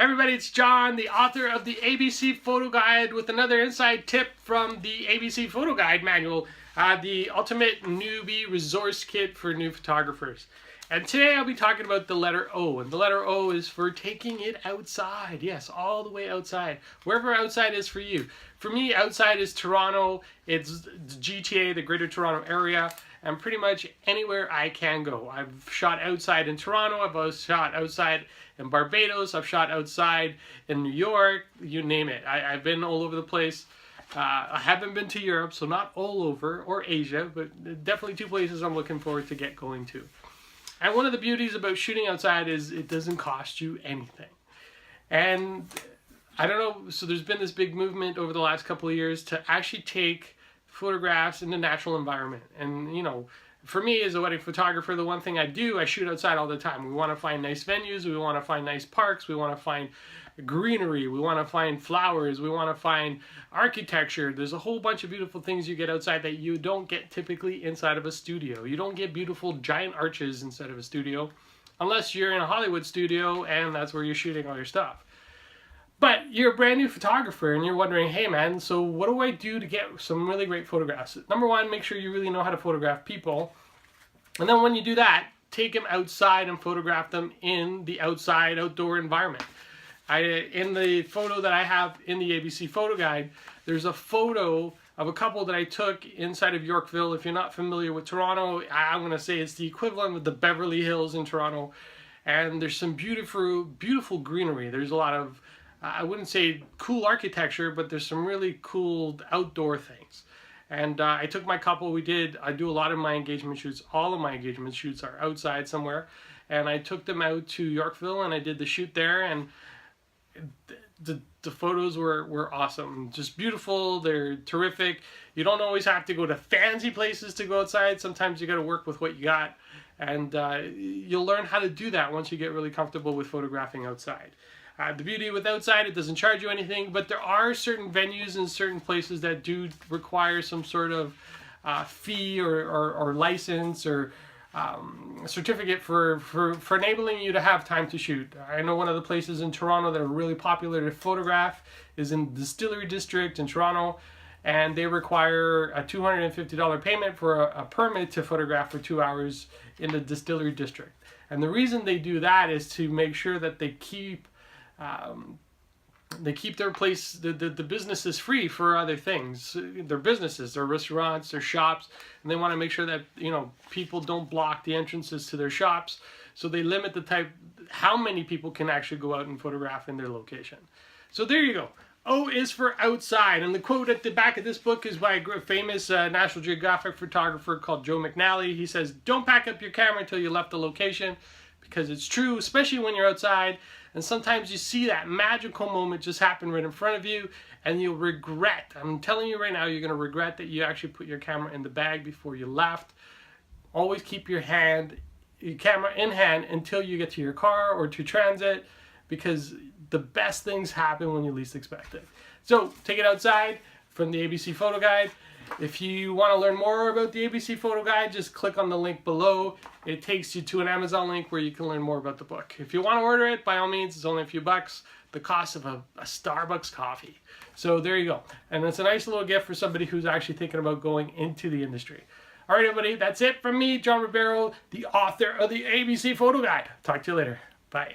Hey everybody, it's John, the author of the ABC Photo Guide with another inside tip from the ABC Photo Guide manual, the ultimate newbie resource kit for new photographers. And today I'll be talking about the letter O, and the letter O is for taking it outside. Yes, all the way outside, wherever outside is for you. For me, outside is Toronto, it's GTA, the Greater Toronto Area, and pretty much anywhere I can go. I've shot outside in Toronto, I've shot outside in Barbados, I've shot outside in New York, you name it. I've been all over the place. I haven't been to Europe, so not all over, or Asia, but definitely two places I'm looking forward to get going to. And one of the beauties about shooting outside is it doesn't cost you anything. And I don't know, so there's been this big movement over the last couple of years to actually take photographs in the natural environment. And you know, for me as a wedding photographer, the one thing I do, I shoot outside all the time. We want to find nice venues, we want to find nice parks, we want to find greenery, we want to find flowers, we want to find architecture. There's a whole bunch of beautiful things you get outside that you don't get typically inside of a studio. You don't get beautiful giant arches inside of a studio unless you're in a Hollywood studio and that's where you're shooting all your stuff. But you're a brand new photographer and you're wondering, hey man, so what do I do to get some really great photographs? Number one, make sure you really know how to photograph people. And then when you do that, take them outside and photograph them in the outdoor environment. In the photo that I have in the ABC Photo Guide, there's a photo of a couple that I took inside of Yorkville. If you're not familiar with Toronto, I'm going to say it's the equivalent of the Beverly Hills in Toronto. And there's some beautiful, beautiful greenery. There's a lot of, I wouldn't say cool architecture, but there's some really cool outdoor things. And I took my couple, I do a lot of my engagement shoots, all of my engagement shoots are outside somewhere. And I took them out to Yorkville and I did the shoot there, and the photos were awesome, just beautiful. They're terrific. You don't always have to go to fancy places to go outside. Sometimes you got to work with what you got, and you'll learn how to do that once you get really comfortable with photographing outside. The beauty with outside, it doesn't charge you anything, but there are certain venues and certain places that do require some sort of fee or license or certificate for enabling you to have time to shoot. I know one of the places in Toronto that are really popular to photograph is in the Distillery District in Toronto, and they require a $250 payment for a permit to photograph for 2 hours in the Distillery District. And the reason they do that is to make sure that they keep their place, the businesses free for other things. Their businesses, their restaurants, their shops, and they want to make sure that, you know, people don't block the entrances to their shops. So they limit how many people can actually go out and photograph in their location. So there you go. O is for outside. And the quote at the back of this book is by a famous National Geographic photographer called Joe McNally. He says, "Don't pack up your camera until you left the location," because it's true, especially when you're outside. And sometimes you see that magical moment just happen right in front of you, and you'll regret. I'm telling you right now, you're going to regret that you actually put your camera in the bag before you left. Always keep your camera in hand until you get to your car or to transit, because the best things happen when you least expect it. So take it outside from the ABC Photo Guide. If you want to learn more about the ABC Photo Guide, just click on the link below. It takes you to an Amazon link where you can learn more about the book. If you want to order it, by all means, it's only a few bucks, the cost of a Starbucks coffee. So there you go. And it's a nice little gift for somebody who's actually thinking about going into the industry. All right, everybody, that's it from me, John Ribeiro, the author of the ABC Photo Guide. Talk to you later. Bye.